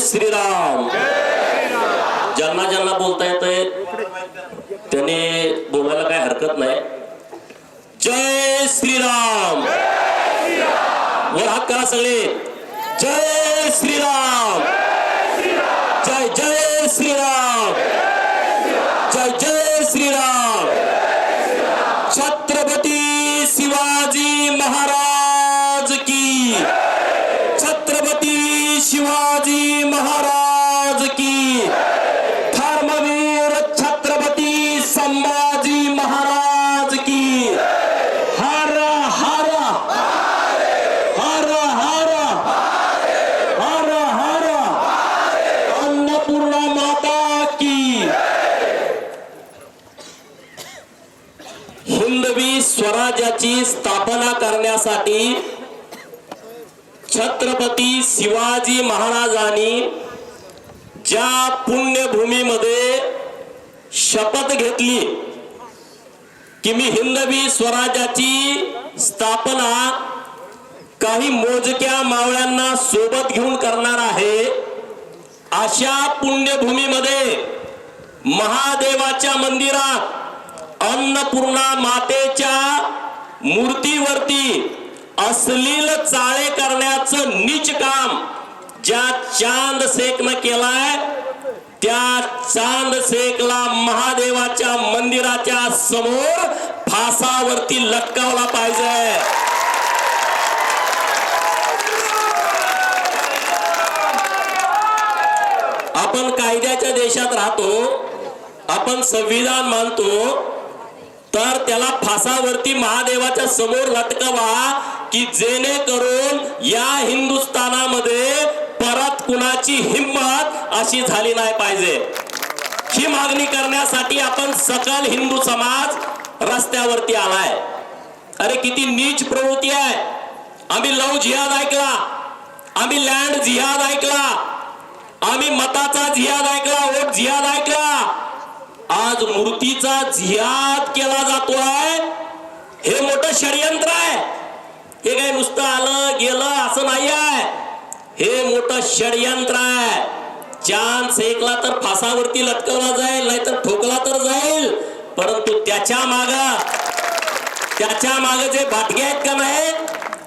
श्रीराम. ज्यांना ज्यांना बोलता येतंय त्याने बोलायला काय हरकत नाही. जय श्रीराम. वर हात करा सगळे. जय श्रीराम. जय जय श्रीराम. जय जय श्रीराम. छत्रपती शिवाजी महाराज की. छत्रपती शिवाजी महाराज की. धर्मवीर छत्रपती संभाजी महाराज की. हर हर हर हर हर हर अन्नपूर्णा माता की. हिंदवी स्वराज्याची स्थापना करण्यासाठी छत्रपती शिवाजी महाराजांनी ज्या पुण्यभूमीमध्ये शपथ घेतली की मी हिंदवी स्वराज्याची स्थापना काही मोजक्या मावळ्यांना सोबत घेऊन करणार आहे, अशा पुण्यभूमीमध्ये महादेवाच्या मंदिरात अन्नपूर्णा मातेच्या मूर्तीवरती अश्लील चाळे करण्याचं नीच काम ज्या चांद शेखनं केलाय, त्या चांद शेखला महादेवाच्या मंदिराच्या समोर फासावरती लटकावला पाहिजे. आपण कायद्याच्या देशात राहतो, आपण संविधान मानतो, तर त्याला फासावरती महादेवाच्या समोर लटकावा की जेणेकरून या हिंदुस्थानामध्ये परत कुणाची हिम्मत अशी झाली नाही पाहिजे. ही मागणी करण्यासाठी आपण सकल हिंदू समाज रस्त्यावरती आलाय. अरे किती नीच प्रवृत्ती आहे. आम्ही लव जिहाद ऐकला, आम्ही लँड जिहाद ऐकला, आम्ही मताचा जिहाद ऐकला, वोट जिहाद ऐकला. आज मूर्तीचा जिहाद केला जातोय. हे मोठं षडयंत्र आहे. हे काय नुसतं आलं गेलं असं नाही आहे. हे मोठं षडयंत्र आहे. चांद शेखला तर फासावरती लटकवला जाईल, नाहीतर ठोकला तर जाईल, परंतु त्याच्या माग जे भाटके आहेत का नाही,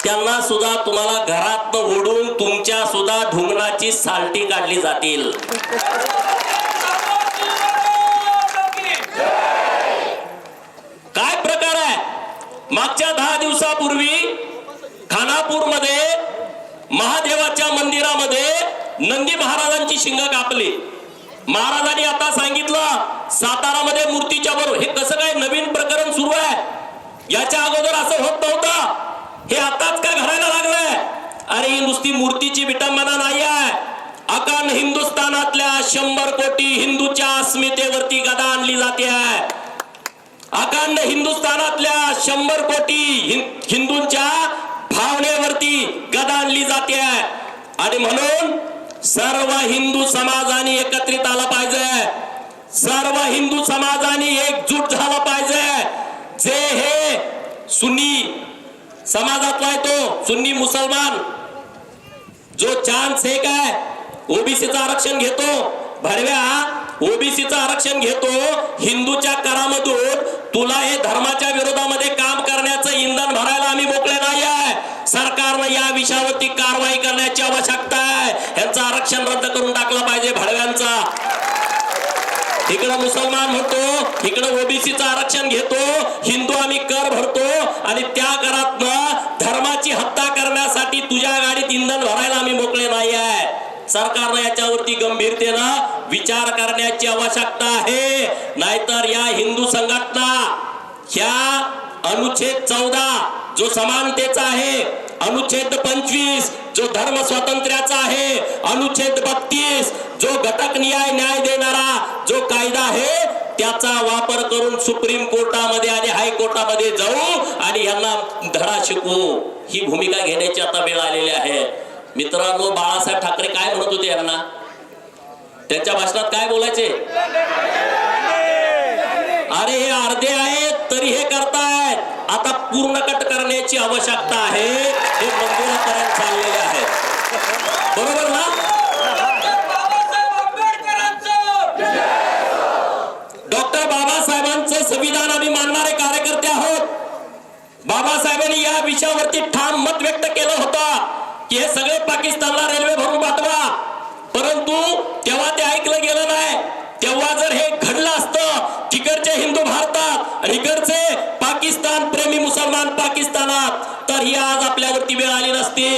त्यांना सुद्धा तुम्हाला घरात ओढून तुमच्या सुद्धा ढुंगणाची सालटी काढली जातील. काय प्रकार आहे. मागच्या 10 दिवसापूर्वी खानापूरमध्ये महादेवाच्या मंदिरामध्ये नंदी महाराजांची शिंग कापली. महाराजांनी आता सांगितलं सातारामध्ये मूर्तीच्या बरोबर. हे कसं काय नवीन प्रकरण सुरू आहे. याच्या अगोदर असं होत नव्हतं. हे आताच का घडायला लागलंय. अरे ही नुसती मूर्तीची विटंबना नाही आहे. अखंड हिंदुस्थानातल्या 100 कोटी हिंदूच्या अस्मितेवरती गदा आणली जाते आहे. अखंड हिंदुस्थानातल्या 100 कोटी हिंदूंच्या भावनेवरती गदा आणली जाते आहे. आणि म्हणून सर्व हिंदू समाजाने एकत्रित आला पाहिजे. सर्व हिंदू समाजाने एकजूट झाला पाहिजे. जे हे सुन्नी समाजातला आहे, तो सुन्नी मुसलमान जो चांद शेख आहे, ओबीसीचं आरक्षण घेतो, भडव्या ओबीसीचं आरक्षण घेतो, हिंदूच्या करामधून तुला हे धर्माच्या विरोधामध्ये काम करण्याचं इंधन भरायला आम्ही मोकळे नाही आहे. सरकारनं या विषयावरती कारवाई करण्याची आवश्यकता आहे. यांचं आरक्षण रद्द करून टाकलं पाहिजे भडव्यांचा. इकडं मुसलमान म्हणतो, इकडं ओबीसीचं आरक्षण घेतो, हिंदू आम्ही कर भरतो आणि त्या करातनं धर्माची हत्या करण्यासाठी तुझ्या गाडीत इंधन भरायला आम्ही मोकळे नाही आहे. सरकारनं याच्यावरती गंभीरतेनं विचार करण्याची आवश्यकता आहे. नाहीतर या हिंदू संघटना ह्या अनुच्छेद 14 जो समानतेचा आहे, अनुच्छेद 25 जो धर्म स्वातंत्र्याचा आहे, अनुच्छेद 32 जो घटक न्याय देणारा जो कायदा आहे, त्याचा वापर करून सुप्रीम कोर्टामध्ये आणि हायकोर्टामध्ये जाऊ आणि यांना धडा शिकवू. ही भूमिका घेण्याची आता वेळ आलेली आहे. मित्रांनो, बाळासाहेब ठाकरे काय म्हणत होते यांना, त्यांच्या भाषणात काय बोलायचे. अरे हे अर्धे आहेत तरी हे करतायत. आता पूर्ण कट करण्याची आवश्यकता आहे. हे मंदिरापर्यंत चाललेले आहेत. बरोबर ना. बाबासाहेबांचं संविधान आम्ही मानणारे कार्यकर्ते आहोत. बाबासाहेबांनी या विषयावरती ठाम मत व्यक्त केलं होतं की हे सगळे पाकिस्तानला रेल्वे भरून पाठवा. परंतु तेव्हा ते ऐकलं गेलं नाही. तेव्हा जर हे घडलं असतं तिकडचे हिंदू भारतात आणि इकडचे पाकिस्तान प्रेमी मुसलमान पाकिस्तानात, तर ही आज आपल्यावरती वेळ आली नसती.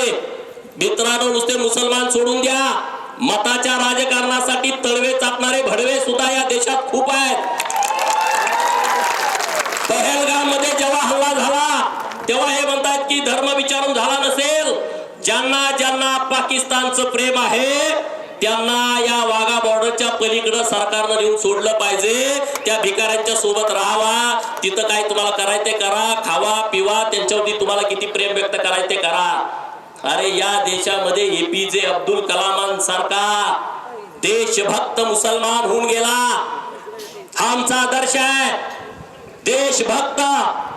मित्रांनो, नुसते मुसलमान सोडून द्या, मताच्या राजकारणासाठी तळवे चापणारे भडवे सुद्धा या देशात खूप आहेत. पहलगाम मध्ये जेव्हा हल्ला झाला तेव्हा हे म्हणतात की धर्म विचारून झाला नसेल. ज्यांना ज्यांना पाकिस्तानचं प्रेम आहे त्यांना या वाघा बॉर्डरच्या पलीकडे सरकारनं नेऊन सोडलं पाहिजे. त्या भिकाऱ्यांच्या सोबत राहावा, तिथं काय तुम्हाला करायचं ते करा, खावा पिवा, त्यांच्यावरती तुम्हाला किती प्रेम व्यक्त करायचं ते करा. अरे या देशामध्ये एपीजे अब्दुल कलामांसारखा देशभक्त मुसलमान होऊन गेला. हा आमचा आदर्श आहे. देशभक्त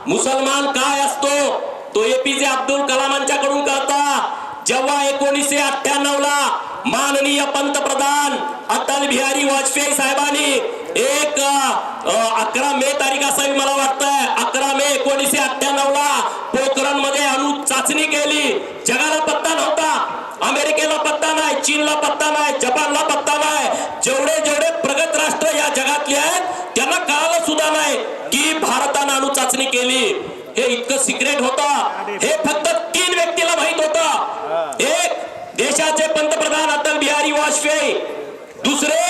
मुसलमान काय असतो तो एपीजे अब्दुल कलामांच्याकडून कळता. जेव्हा 1998 ला माननीय पंतप्रधान अटल बिहारी वाजपेयी साहेबांनी 11 मे तारीख असावी मला वाटतंय, 11 मे 1998 ला पोखरण मध्ये अणु चाचणी केली. जगाला पत्ता नव्हता, अमेरिकेला पत्ता नाही, चीनला पत्ता नाही, जपानला पत्ता नाही. जेवढे जेवढे प्रगत राष्ट्र या जगातले आहेत त्यांना कळालं सुद्धा नाही की भारतानं अणु चाचणी केली. हे इतकं सिक्रेट होतं, हे फक्त 3 व्यक्तीला माहित होतं. एक देशाचे पंतप्रधान अटल बिहारी वाजपेयी, दुसरे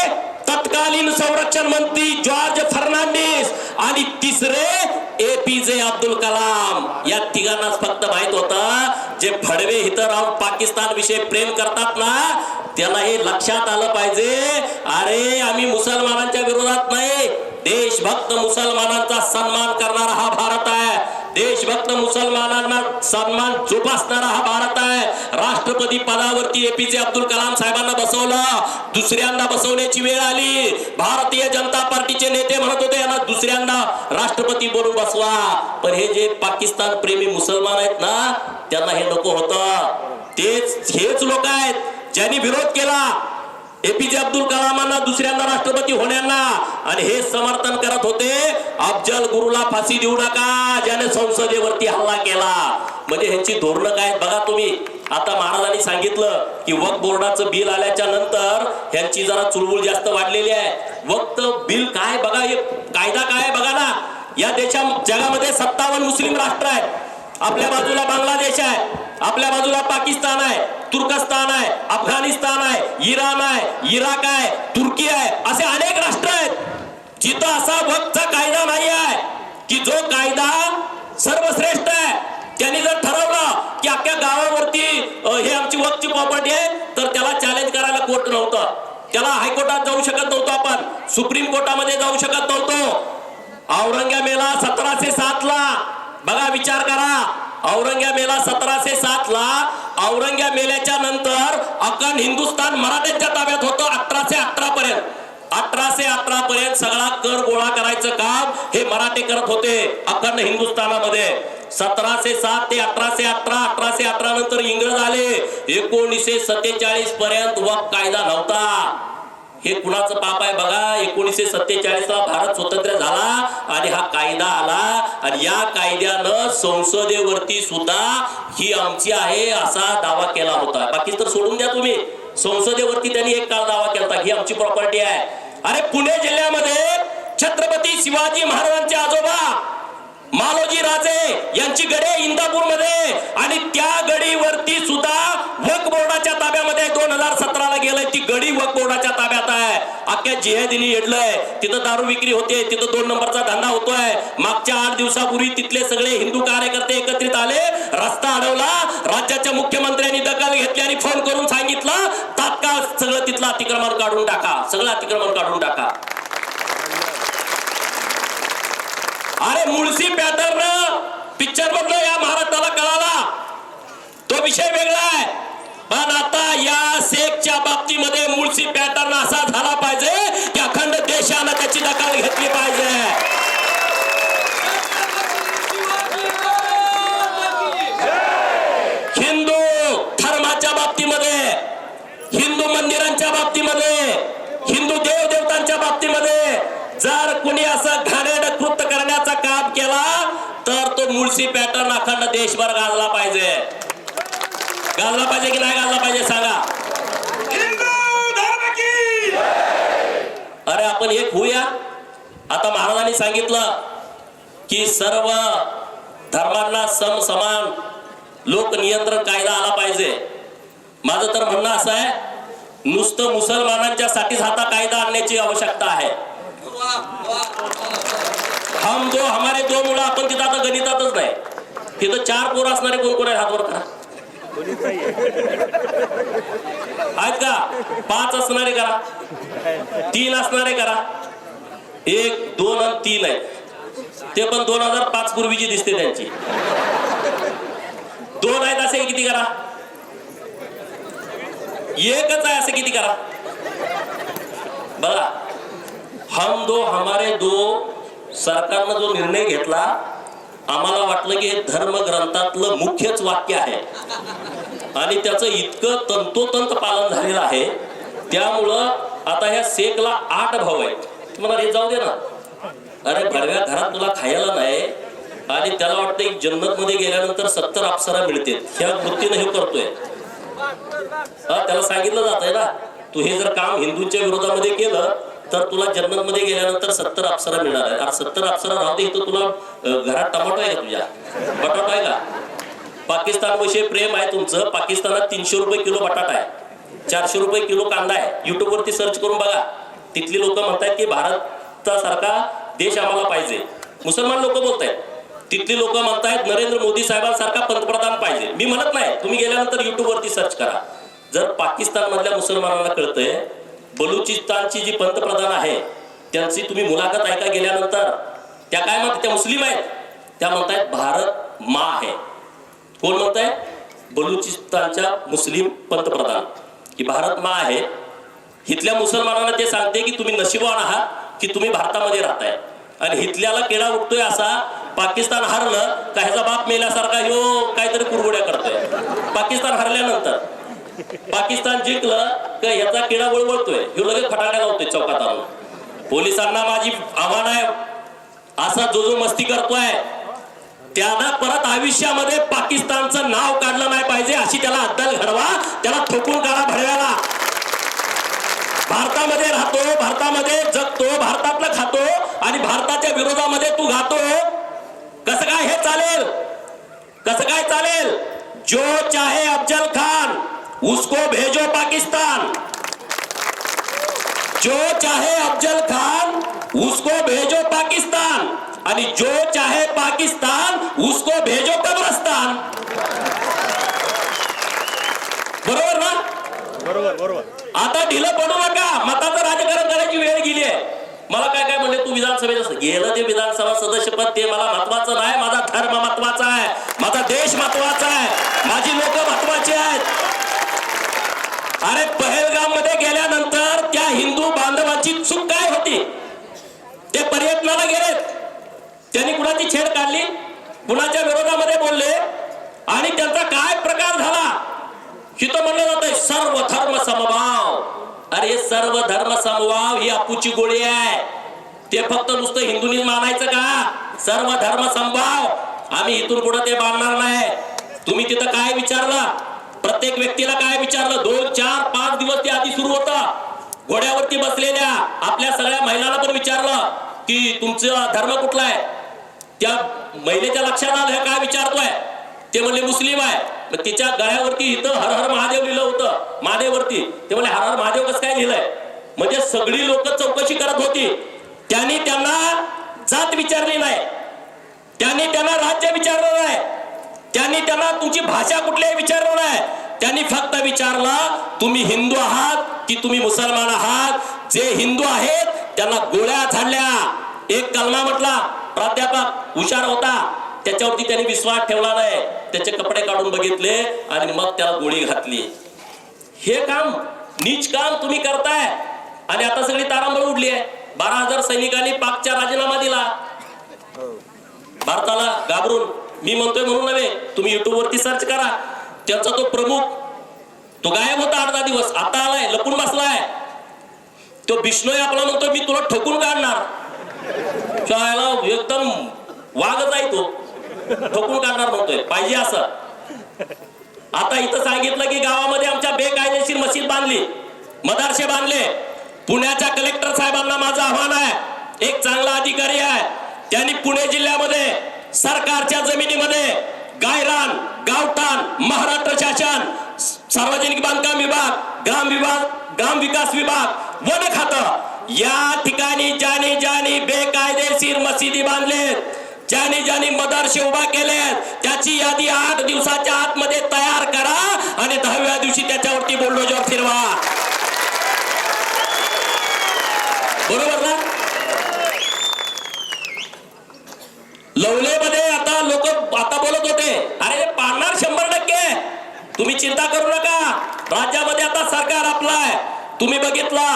तत्कालीन संरक्षण मंत्री जॉर्ज फर्नांडिस आणि तिसरे एपीजे अब्दुल कलाम. या तिघांनाच फक्त माहित होतं. जे फडवे इथं राहून पाकिस्तान विषयी प्रेम करतात ना, त्याला हे लक्षात आलं पाहिजे, अरे आम्ही मुसलमानांच्या विरोधात नाही, देशभक्त मुसलमानांचा सन्मान करणारा हा भारत आहे. देशभक्त मुसलमानांना सन्मान जोपासणारा हा भारत आहे. राष्ट्रपती पदावरती एपीजे अब्दुल कलाम साहेबांना बसवलं, दुसऱ्यांदा बसवण्याची वेळ आली. भारतीय जनता पार्टीचे नेते म्हणत होते यांना दुसऱ्यांदा राष्ट्रपती बनवून बसवा. पण हे जे पाकिस्तान प्रेमी मुसलमान आहेत ना, त्यांना हे नको होतं. हेच लोक आहेत ज्यांनी विरोध केला एपीजे अब्दुल कलामांना दुसऱ्यांदा राष्ट्रपती होण्यांना, आणि हे समर्थन करत होते अफजल गुरुला फाशी देऊ नका ज्याने संसदेवरती हल्ला केला. म्हणजे ह्यांची धोरणं काय बघा तुम्ही. आता महाराजांनी सांगितलं की वक्फ बोर्डाचं बिल आल्याच्या नंतर ह्यांची जरा चुळबुळ जास्त वाढलेली आहे. वक्फ बिल काय बघा, हे कायदा काय बघा ना. या जगामध्ये 57 मुस्लिम राष्ट्र आहेत. आपल्या बाजूला बांगलादेश आहे, आपल्या बाजूला पाकिस्तान आहे, तुर्कस्तान आहे, अफगाणिस्तान आहे, इराण आहे, इराक आहे, तुर्की आहे, असे अनेक राष्ट्र आहेत जिथं असा वक्फचा कायदा नाही आहे की जो कायदा सर्वश्रेष्ठ आहे. त्यांनी जर ठरवलं की अख्ख्या गावावरती हे आमची वक्फची प्रॉपर्टी आहे, तर त्याला चॅलेंज करायला कोर्ट नव्हतं. त्याला हायकोर्टात जाऊ शकत नव्हतो, आपण सुप्रीम कोर्टामध्ये जाऊ शकत नव्हतो. औरंगजेबाला 1707 ला बघा, विचार करा, औरंगजेबाला 1707 ला औरंगजेब मेल्याच्या नंतर अखंड हिंदुस्थान मराठ्यांच्या ताब्यात होतं. 1818 पर्यंत 1818 पर्यंत सगळा कर गोळा करायचं काम हे मराठे करत होते अखंड हिंदुस्थानामध्ये. 1707 ते 1818, 1818 नंतर इंग्रज आले. 1947 पर्यंत वक्फ कायदा नव्हता. हे कुणाचं पाप आहे बघा. 1947 ला भारत स्वतंत्र झाला आणि हा कायदा आला, आणि या कायद्यानं संसदेवरती सुद्धा ही आमची आहे असा दावा केला होता. बाकी तर सोडून द्या तुम्ही, संसदेवरती त्यांनी एक काळ दावा केला ही आमची प्रॉपर्टी आहे. अरे पुणे जिल्ह्यामध्ये छत्रपती शिवाजी महाराजांचे आजोबा मालोजी राजे यांची गडे इंदापूरमध्ये, आणि त्या गडीवरती सुद्धा वक्फ बोर्डाच्या ताब्यामध्ये 2017 ला गेलंय. ती गडी वक्फ बोर्डाच्या ताब्यात आहे. अख्ख्या जिहादीने येडलंय. तिथं दारू विक्री होते, तिथं 2 नंबरचा धंदा होतोय. मागच्या 8 दिवसापूर्वी तिथले सगळे हिंदू कार्यकर्ते एकत्रित आले, रस्ता अडवला. राज्याच्या मुख्यमंत्र्यांनी दखल घेतली आणि फोन करून सांगितलं तात्काळ सगळं तिथलं अतिक्रमण काढून टाका, सगळं अतिक्रमण काढून टाका. अरे मुळशी पॅटर्न पिक्चर मधलं या महाराष्ट्राला कळाला, तो विषय वेगळा आहे. पण आता या शेखच्या बाबतीमध्ये मुळशी पॅटर्न असा झाला पाहिजे की अखंड देशानं त्याची दखल घेतली पाहिजे. हिंदू धर्माच्या बाबतीमध्ये, हिंदू मंदिरांच्या बाबतीमध्ये, हिंदू देवदेवतांच्या बाबतीमध्ये जर कुणी असं घाणे मुळशी पॅटर्न अखंड देशभर गाजला पाहिजे. गाजला पाहिजे की नाही गाजला पाहिजे सांगा. अरे आपण एक होऊया. आता महाराजांनी सांगितलं की सर्व धर्मांना समान लोक नियंत्रण कायदा आला पाहिजे. माझं तर म्हणणं असं आहे, नुसतं मुसलमानांच्या साठीच आता कायदा आणण्याची आवश्यकता आहे. हम दो हमारे दो मुलं आपण तिथं आता गणितातच नाही. तिथं 4 पोरं असणारे कोण कोण आहे हातवर करा. आहेत का? 5 असणारे करा, 3 असणारे करा. 1 2 आणि 3 आहेत. ते पण 2005 पूर्वीची दिसते त्यांची. 2 आहेत असे किती करा. 1च आहे असे किती करा. बघा, हम दो हमारे दो सरकारनं जो निर्णय घेतला, आम्हाला वाटलं की हे धर्मग्रंथातलं मुख्यच वाक्य आहे आणि त्याचं इतकं तंतोतंत पालन झालेलं आहे. त्यामुळं आता ह्या शेखला 8 भाऊ आहेत. तुम्हाला हे जाऊ दे ना. अरे भडव्या घरात तुला खायला नाही आणि त्याला वाटतं की जन्नत मध्ये गेल्यानंतर 70 अप्सरा मिळते. ह्या वृत्तीनं हे करतोय. त्याला सांगितलं जात आहे ना, तू हे जर काम हिंदूंच्या विरोधामध्ये केलं तर तुला जन्नत मध्ये गेल्यानंतर 70 अप्सरा मिळणार आहे. 70 अप्सरा राहू दे, इथं तुला घरात टमाटो आहे का, तुझ्या बटाटा आहे का? पाकिस्तान विषयी प्रेम आहे तुमचं. पाकिस्तानात 300 रुपये किलो बटाटा आहे, 400 रुपये किलो कांदा आहे. युट्यूब वरती सर्च करून बघा. तिथली लोक म्हणतात की भारतासारखा देश आम्हाला पाहिजे. मुसलमान लोक बोलतायत. तिथली लोक म्हणतायत नरेंद्र मोदी साहेबांसारखा पंतप्रधान पाहिजे. मी म्हणत नाही, तुम्ही गेल्यानंतर युट्यूब वरती सर्च करा. जर पाकिस्तान मधल्या मुसलमानांना कळतंय बलुचिस्तानची जी पंतप्रधान आहे त्यांची तुम्ही मुलाखत ऐका गेल्यानंतर, त्या काय म्हणतात, त्या मुस्लिम आहेत, त्या म्हणतायत भारत माँ आहे. कोण म्हणताय? बलुचिस्तानच्या मुस्लिम पंतप्रधान की भारत माँ आहे. इथल्या मुसलमानांना ते सांगते की तुम्ही नशीबवान आहात की तुम्ही भारतामध्ये राहताय. आणि हितल्याला केळा उठतोय असा, पाकिस्तान हरलं का ह्याचा बाप मेल्यासारखा ह्यो काहीतरी कुरगुड्या करतोय. पाकिस्तान हरल्यानंतर, पाकिस्तान जिंकलं का ह्याचा किडा वळवळतोय, ह्यो लगेच फटाकड्या लावतोय चौकात आणून. पोलिसांना माझी आव्हान आहे, असा जो जो मस्ती करतोय त्याला परत आयुष्यामध्ये पाकिस्तानचं नाव काढलं नाही पाहिजे. अशी त्याला अद्दल घडवा, त्याला ठोकून काढा भडव्याला. भारतामध्ये राहतो, भारतामध्ये जगतो, भारतातलं खातो आणि भारताच्या विरोधामध्ये तू गातो. कसं काय हे चालेल? कसं काय चालेल? जो चाहे अफजल खान उसको भेजो पाकिस्तान. जो चाहे अफजल खान उसको भेजो पाकिस्तान आणि जो चाहे पाकिस्तान उसको भेजो कब्रस्तान. बरोबर ना? बरोबर बरोबर. आता ढिलं पडू नका. मताचं राजकारण करायची वेळ गेली आहे. मला काय काय म्हणले, तू विधानसभेचं गेलं ते विधानसभा सदस्यपद ते मला महत्वाचं नाही. माझा धर्म महत्वाचा आहे, माझा देश महत्वाचा आहे, माझी लोक महत्वाची आहेत. अरे पहलगाम मध्ये गेल्यानंतर त्या हिंदू बांधवांची चूक काय होती? ते पर्यटनाला गेलेत, त्यांनी कुणाची छेड काढली, कुणाच्या विरोधामध्ये बोलले आणि त्यांचा काय प्रकार झाला? हिथं म्हणलं जातंय सर्व धर्म समभाव. अरे सर्व धर्म समभाव ही अपूची गोळी आहे. ते फक्त नुसतं हिंदूंनीच मानायचं का? सर्व धर्म समभाव आम्ही इथून पुढे ते मानणार नाही. तुम्ही तिथं काय विचारलं? प्रत्येक व्यक्तीला काय विचारलं? 2 4 5 दिवस ते आधी सुरू होतं. घोड्यावरती बसलेल्या आपल्या सगळ्या महिलांना पण विचारलं की तुमचा धर्म कुठला आहे? त्या महिलेच्या लक्षात आलं काय विचारतोय? ते म्हणले मुस्लिम आहे. मग तिच्या गळ्यावरती इथं हर हर महादेव लिहिलं होतं, महादेववरती. ते म्हणले हर हर महादेव कसं काय लिहिलंय? म्हणजे सगळी लोक चौकशी करत होती. त्यांनी त्यांना जात विचारली नाही, त्यांनी त्यांना राज्य विचारलं नाही, त्यांनी त्यांना तुमची भाषा कुठली आहे विचारलं नाही. त्यांनी फक्त विचारलं तुम्ही हिंदू आहात की तुम्ही मुसलमान आहात. जे हिंदू आहेत त्यांना गोळ्या झाडल्या. एक कलमा म्हटला, प्राध्यापक हुशार होता, त्याच्यावरती त्यांनी विश्वास ठेवला नाही. त्याचे कपडे काढून बघितले आणि मग त्याला गोळी घातली. हे काम, नीच काम तुम्ही करताय. आणि आता सगळी तारांबळ उडली आहे. 12,000 सैनिकांनी पाकचा राजीनामा दिला भारताला घाबरून. मी म्हणतोय म्हणून नव्हे, तुम्ही युट्यूब वरती सर्च करा. त्यांचा तो प्रमुख तो गायब होता 8-10 दिवस, आता आलाय, लपून बसलाय. तो बिष्णोय आपला म्हणतोय मी तुला ठोकून काढणार. एकदम वाघच आहे तो. ठोकून काढणार म्हणतोय, पाहिजे असं. आता इथं सांगितलं की गावामध्ये आमच्या बेकायदेशीर मशीद बांधली, मदारसे बांधले. पुण्याच्या कलेक्टर साहेबांना माझं आव्हान आहे, एक चांगला अधिकारी आहे, त्यांनी पुणे जिल्ह्यामध्ये सरकारच्या जमिनीमध्ये गायरान, गावठाण, महाराष्ट्र शासन, सार्वजनिक बांधकाम विभाग, ग्राम विकास विभाग, वन खातं या ठिकाणी ज्याने बेकायदेशीर मशिदी बांधलेत, ज्याने मदरसे उभा केलेत, त्याची यादी 8 दिवसाच्या आतमध्ये तयार करा आणि 10व्या दिवशी त्याच्यावरती बुलडोजर फिरवा. बरोबर ना? लवलेमध्ये आता लोक आता बोलत होते, अरे पाडणार 100%, तुम्ही चिंता करू नका, राज्यामध्ये आता सरकार आपलं आहे. तुम्ही बघितला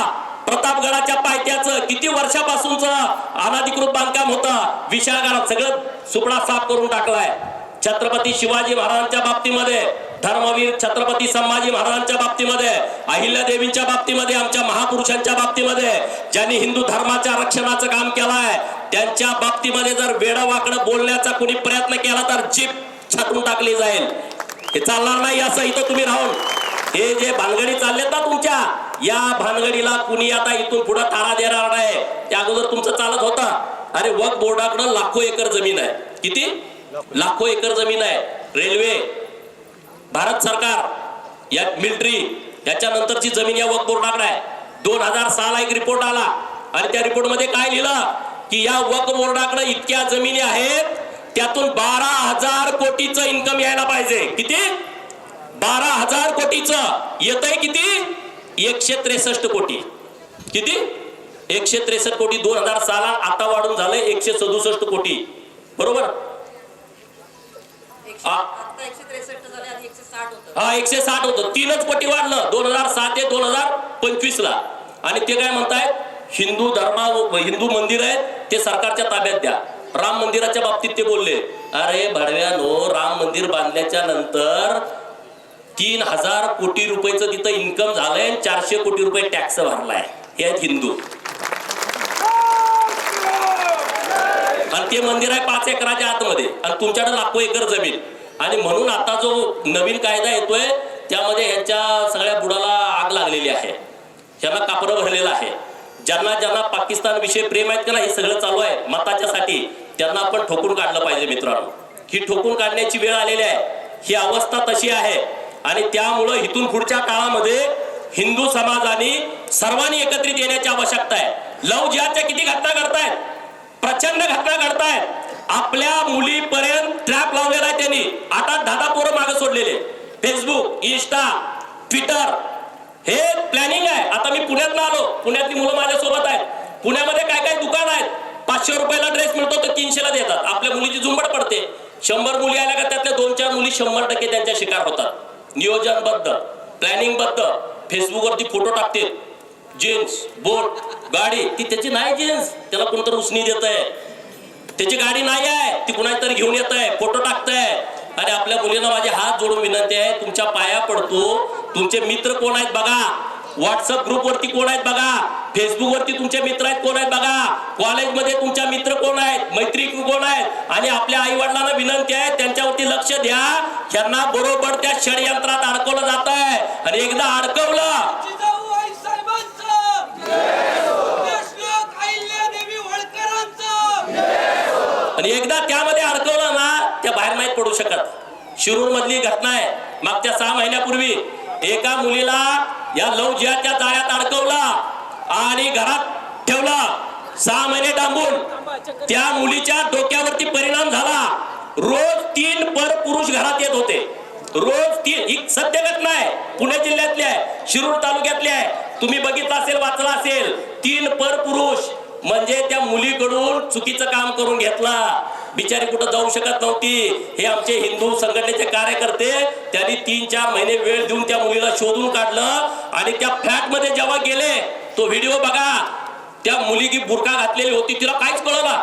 प्रतापगडाच्या पायथ्याचं किती वर्षापासूनच अनधिकृत बांधकाम होतं, विशाळगडात सगळं सुपडा साफ करून टाकलाय. छत्रपती शिवाजी महाराजांच्या बाबतीमध्ये, धर्मवीर छत्रपती संभाजी महाराजांच्या बाबतीमध्ये, अहिल्यादेवींच्या बाबतीमध्ये, आमच्या महापुरुषांच्या बाबतीमध्ये, ज्यांनी हिंदू धर्माच्या रक्षणाचं काम केलंय, त्यांच्या बाबतीमध्ये जर वेडवाकडं बोलण्याचा कोणी प्रयत्न केला तर जीभ छाटून टाकली जाईल. हे चालणार नाही असं इथं तुम्ही राहून. हे जे भानगडी चाललेत ना तुमच्या, या भानगडीला कुणी आता इथून पुढे थारा देणार नाही. त्या अगोदर तुमचं चालत होतं. अरे वक्फ बोर्डाकडे लाखो एकर जमीन आहे. किती? लाखो एकर जमीन आहे. रेल्वे, भारत सरकार, या मिलिटरी, याच्यानंतरची जमीन या वक्फ बोर्डाकडे आहे. 2006 ला एक रिपोर्ट आला आणि त्या रिपोर्ट मध्ये काय लिहिलं की या वक्फ बोर्डाकडे इतक्या जमिनी आहेत, त्यातून 12,000 कोटीचं इन्कम यायला पाहिजे. किती? 12,000 कोटीचं. येतंय किती? 163 कोटी. किती? 163 कोटी 2006 ला, आता वाढून झालंय 167 कोटी. बरोबर? हा 160 होतं. 3च कोटी वाढलं 2007 ते 2025 ला. आणि ते काय म्हणतायत, हिंदू मंदिर आहेत ते सरकारच्या ताब्यात द्या. राम मंदिराच्या बाबतीत ते बोलले, अरे भडव्यानो, राम मंदिर बांधल्याच्या नंतर 3,000 कोटी रुपयाचं तिथं इन्कम झालंय, 400 कोटी रुपये टॅक्स भरलाय. हे आहेत हिंदू. आणि ते मंदिर आहे 5 एकराच्या आतमध्ये आणि तुमच्याकडे लाखो एकर जमीन. आणि म्हणून आता जो नवीन कायदा येतोय त्यामध्ये ह्यांच्या सगळ्या बुडाला आग लागलेली आहे, ह्यांना कापरं भरलेलं आहे. ज्यांना पाकिस्तान विषयी प्रेम आहेत का, हे सगळं चालू आहे मताच्या साठी, त्यांना आपण ठोकून काढलं पाहिजे मित्रांनो. ही ठोकून काढण्याची वेळ आलेली आहे. ही अवस्था तशी आहे. आणि त्यामुळं इथून पुढच्या काळामध्ये हिंदू समाजाने सर्वांनी एकत्रित येण्याची आवश्यकता आहे. लव जिहादच्या किती घटना घडतायत, प्रचंड घटना घडतायत. आपल्या मुलीपर्यंत ट्रॅप लावलेला आहे त्यांनी. 8-10 पोरं मागे सोडलेले. फेसबुक, इंस्टा, ट्विटर, हे प्लॅनिंग आहे. आता मी पुण्यात आलो, पुण्यातली मुलं माझ्या सोबत आहेत. पुण्यामध्ये काय काय दुकान आहेत, 500 रुपयाला ड्रेस मिळतो तर 300 ला देतात. आपल्या मुलीची झुंबड पडते. 100 मुली आल्या का त्यातल्या 2-4 मुली 100% त्यांच्या शिकार होतात. नियोजनबद्ध, प्लॅनिंगबद्ध फेसबुकवरती फोटो टाकते. जीन्स, बोट, गाडी, ती त्याची नाही जीन्स, त्याला कोणतरी उसनी देत आहे. त्याची गाडी नाही आहे, ती कुणाची तरी घेऊन येत आहे, फोटो टाकताय. आणि आपल्या मुलींना माझे हात जोडून विनंती आहे, तुमच्या पाया पडतो, तुमचे मित्र कोण आहेत बघा, व्हॉट्सअप ग्रुप वरती कोण आहेत बघा, फेसबुक वरती तुमचे मित्र आहेत कोण आहेत बघा, कॉलेजमध्ये तुमच्या मित्र कोण आहेत, मैत्रिणी कोण आहेत. आणि आपल्या आई वडिलांना विनंती आहे, त्यांच्यावरती लक्ष द्या. त्यांना बरोबर त्या षडयंत्रात अडकवलं जात आहे. आणि एकदा अडकवलं, आणि एकदा त्यामध्ये अडकवलं ना, त्या बाहेर नाही पडू शकत. शिरूर मधली घटना आहे, मागच्या 6 महिन्यापूर्वी एका मुलीला या लव जिहादच्या जाळ्यात अडकवला आणि घरात ठेवला. 6 महिने डांबून त्या मुलीच्या डोक्यावरती परिणाम झाला. रोज 3 परपुरुष घरात येत होते. रोज 3. ही सत्य घटना आहे, पुणे जिल्ह्यातली आहे, शिरूर तालुक्यातली आहे. तुम्ही बघितलं असेल, वाचला असेल. 3 परपुरुष म्हणजे त्या मुलीकडून चुकीचं काम करून घेतला. बिचारी कुठं जाऊ शकत नव्हती. हे आमचे हिंदू संघटनेचे कार्यकर्ते, त्यांनी 3-4 महिने वेळ देऊन त्या मुलीला शोधून काढलं. आणि त्या फ्लॅट मध्ये जेव्हा गेले, तो व्हिडिओ बघा, त्या मुलगी बुरखा घातलेली होती. तिला काहीच कळना,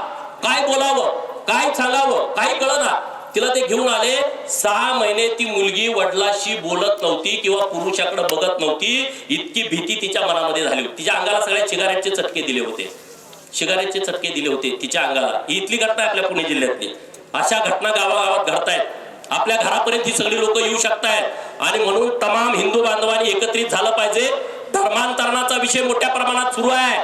काय बोलावं, काय सांगावं, काही कळना. तिला ते घेऊन आले. 6 महिने ती मुलगी वडिलांशी बोलत नव्हती किंवा पुरुषाकडे बघत नव्हती. इतकी भीती तिच्या मनामध्ये झाली होती. तिच्या अंगाला सगळ्या सिगारेटचे चटके दिले होते. सिगारेटचे चटके दिले होते तिच्या अंगाला. ही इथली घटना आहे आपल्या पुणे जिल्ह्यातली. अशा घटना गावागावात घडतायत. आपल्या घरापर्यंत ही सगळी लोक येऊ शकतायत आणि म्हणून तमाम हिंदू बांधवांनी एकत्रित झालं पाहिजे. धर्मांतरणाचा विषय मोठ्या प्रमाणात सुरू आहे.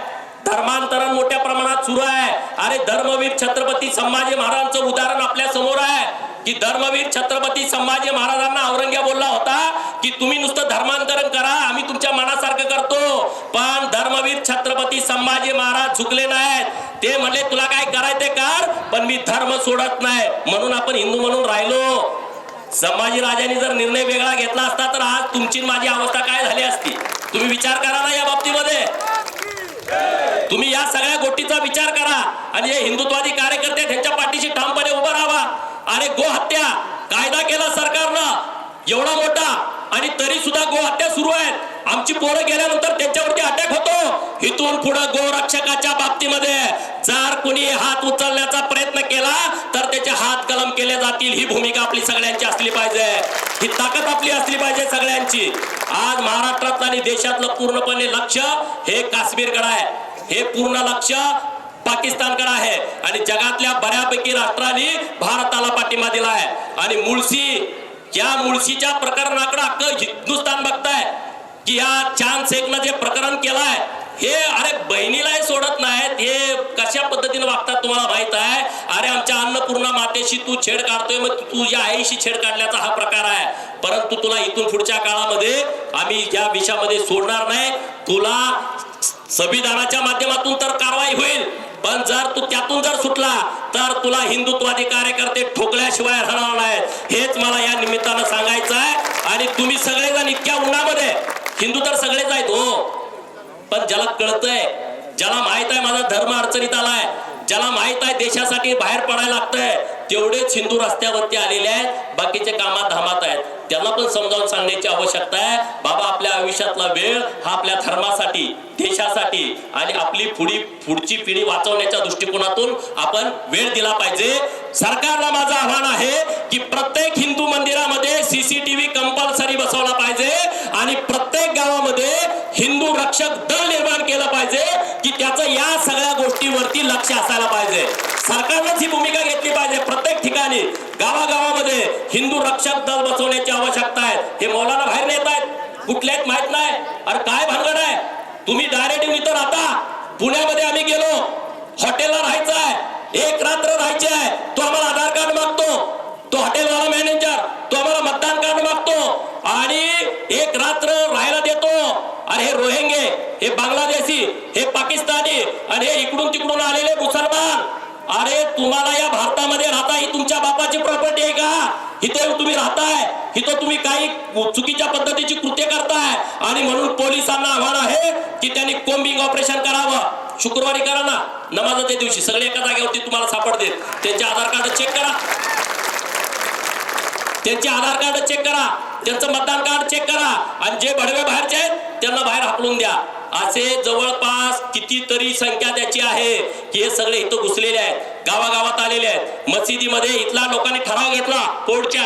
धर्मांतरण मोठ्या प्रमाणात सुरू आहे. अरे धर्मवीर छत्रपती संभाजी महाराजांचं उदाहरण आपल्या समोर आहे की धर्मवीर छत्रपती संभाजी महाराजांना औरंगजेब बोलला होता की तुम्ही नुसतं धर्मांतरण करा, आम्ही तुमच्या मनासारखं करतो. पण धर्मवीर छत्रपती संभाजी महाराज झुकले नाहीत. ते म्हणले तुला काय करायचे कर, पण मी धर्म सोडत नाही. म्हणून आपण हिंदू म्हणून राहिलो. संभाजी राजांनी जर निर्णय वेगळा घेतला असता तर आज तुमची माझी अवस्था काय झाली असती. तुम्ही विचार करा ना या बाबतीमध्ये. तुम्ही या सगळ्या गोष्टीचा विचार करा आणि हे हिंदुत्वादी कार्यकर्ते त्यांच्या पाठीशी ठामपणे उभं राहावा. अरे गोहत्या कायदा केला सरकारनं एवढा मोठा आणि तरी सुद्धा गोहत्या सुरू आहेत. आमची पोरं गेल्यानंतर त्यांच्यावरती अटॅक होतो. इथून पुढे गोरक्षकाच्या बाबतीमध्ये जर कुणी हात उचलण्याचा प्रयत्न केला तर त्याचे हात कलम केले जातील. ही भूमिका आपली सगळ्यांची असली पाहिजे. ही ताकद आपली असली पाहिजे सगळ्यांची. आज महाराष्ट्रातलं आणि देशातलं पूर्णपणे लक्ष हे काश्मीरकडे आहे. हे पूर्ण लक्ष पाकिस्तानकडे आहे आणि जगातल्या बऱ्यापैकी राष्ट्रांनी भारताला पाठिंबा दिला आहे. आणि या मुळशीच्या प्रकरणाकडे अख्खं हिंदुस्थान बघताय की या चांद शेखनं जे प्रकरण केलंय हे अरे बहिणीलाही सोडत नाहीत. हे कशा पद्धतीने वागतात तुम्हाला माहित आहे. अरे आमच्या अन्नपूर्णा मातेशी तू छेड काढतोय, मग तुझ्या आईशी छेड काढण्याचा हा प्रकार आहे. परंतु तुला इथून पुढच्या काळामध्ये आम्ही या विषयामध्ये सोडणार नाही. तुला संविधानाच्या माध्यमातून तर कारवाई होईल, पण जर तू त्यातून जर सुटला तर तुला हिंदुत्वादी कार्यकर्ते ठोकल्याशिवाय राहणार नाहीत. हेच मला या निमित्तानं सांगायचं आहे. आणि तुम्ही सगळेजण इतक्या उन्हामध्ये, हिंदू तर सगळेच आहेत हो, पण ज्याला कळतंय, ज्याला माहित आहे माझा धर्म अडचणीत आलाय, ज्याला माहित आहे देशासाठी बाहेर पडायला लागतंय, तेवढेच हिंदू रस्त्यावरती आलेले आहेत. बाकीचे कामात धामात आहेत. त्यांना पण समजावून सांगण्याची आवश्यकता आहे. बाबा आपल्या आयुष्यातला वेळ हा आपल्या धर्मासाठी, देशासाठी आणि आपली पुढची पिढी वाचवण्याच्या दृष्टिकोनातून आपण वेळ दिला पाहिजे. सरकारला माझं आव्हान आहे की प्रत्येक हिंदू मंदिरामध्ये सीसीटीव्ही कंपल्सरी बसवला पाहिजे आणि प्रत्येक गावामध्ये हिंदू रक्षक दल निर्माण केलं पाहिजे की त्याचं या सगळ्या गोष्टीवरती लक्ष असायला पाहिजे. सरकारनंच ही भूमिका घेतली पाहिजे. प्रत्येक ठिकाणी गावागावामध्ये हिंदू रक्षक दल बसवण्याची आवश्यकता आहे. हे मौलाना बाहेर नेत आहेत, कुठले आहेत माहित नाही. अरे काय भानगड आहे. तुम्ही डायरेक्ट येऊन इथं राहता. पुण्यामध्ये आम्ही गेलो, हॉटेलला राहायचं आहे, एक रात्र राहायची आहे. तो आम्हाला आधार कार्ड मागतो, तो हॉटेलवाला मॅनेजर, तो आम्हाला मतदान कार्ड मागतो आणि एक रात्र राहायला देतो. अरे हे रोहिंगे, हे बांगलादेशी, हे पाकिस्तानी आणि हे इकडून तिकडून आलेले मुसलमान. अरे तुम्हाला या भारतामध्ये राहता ही तुमच्या बापाची प्रॉपर्टी आहे का? इथं तुम्ही राहताय, इथं तुम्ही काही चुकीच्या पद्धतीची कृत्य करताय. आणि म्हणून पोलिसांना आव्हान आहे की त्यांनी कोम्बिंग ऑपरेशन करावं. शुक्रवारी करा ना, नमाजाच्या दिवशी सगळे एका जागेवरती तुम्हाला सापडतील. त्यांचे आधार कार्ड चेक करा, त्यांचे आधार कार्ड चेक करा, त्यांचं मतदान कार्ड चेक करा आणि जे भडवे बाहेरचे आहेत त्यांना बाहेर हाकलून द्या. असे जवळपास कितीतरी संख्या त्याची आहे की हे सगळे इथं घुसलेले आहेत, गावागावात आलेले आहेत. मशिदीमध्ये इथल्या लोकांनी ठराव घेतला कोर्टच्या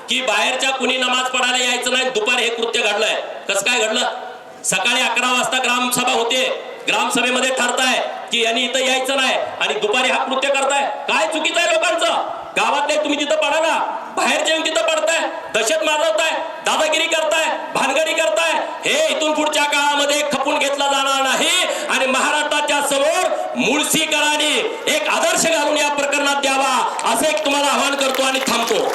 की बाहेरच्या कुणी नमाज पडायला यायचं नाही. दुपारी हे कृत्य घडलंय. कसं काय घडलं? सकाळी 11 वाजता ग्रामसभा होते, ग्रामसभेमध्ये ठरताय की यांनी इथं यायचं नाही आणि दुपारी हा कृत्य करताय. काय चुकीचं आहे लोकांचं? गावातले तुम्ही तिथं पडा ना, बाहेरचे येऊन तिथं पडताय, दहशत माजवताय, दादागिरी करताय, भानगडी करताय. हे इथून पुढच्या काळामध्ये खपून घेतला जाणार नाही आणि महाराष्ट्राच्या समोर मुळशीकरांनी एक आदर्श घालून या प्रकरणात द्यावा असं एक तुम्हाला आवाहन करतो आणि थांबतो.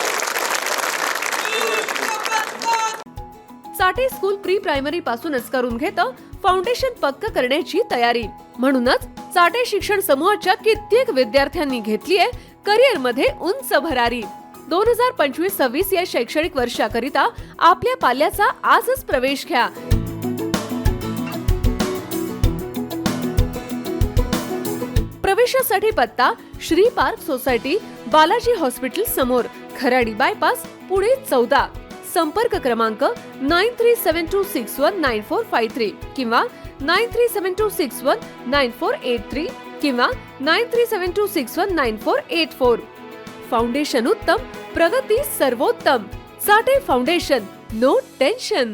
साठे स्कूल प्री प्रायमरी पासूनच करून घेतं फाउंडेशन पक्क करण्याची तयारी. म्हणूनच साठे शिक्षण समूहाच्या कित्येक विद्यार्थ्यांनी घेतलीये करिअर मध्ये उंच भरारी. 2025-26 या शैक्षणिक वर्षाकरिता आपल्या पाल्याचा आजच प्रवेश घ्या. प्रवेशासाठी पत्ता Shri park society, Balaji hospital समोर, खराडी बायपास, पुणे 14. संपर्क क्रमांक 9372619453 किंवा 9372619483 किंवा 9372619484. फाउंडेशन उत्तम, प्रगती सर्वोत्तम. साठे फाउंडेशन, नो टेन्शन.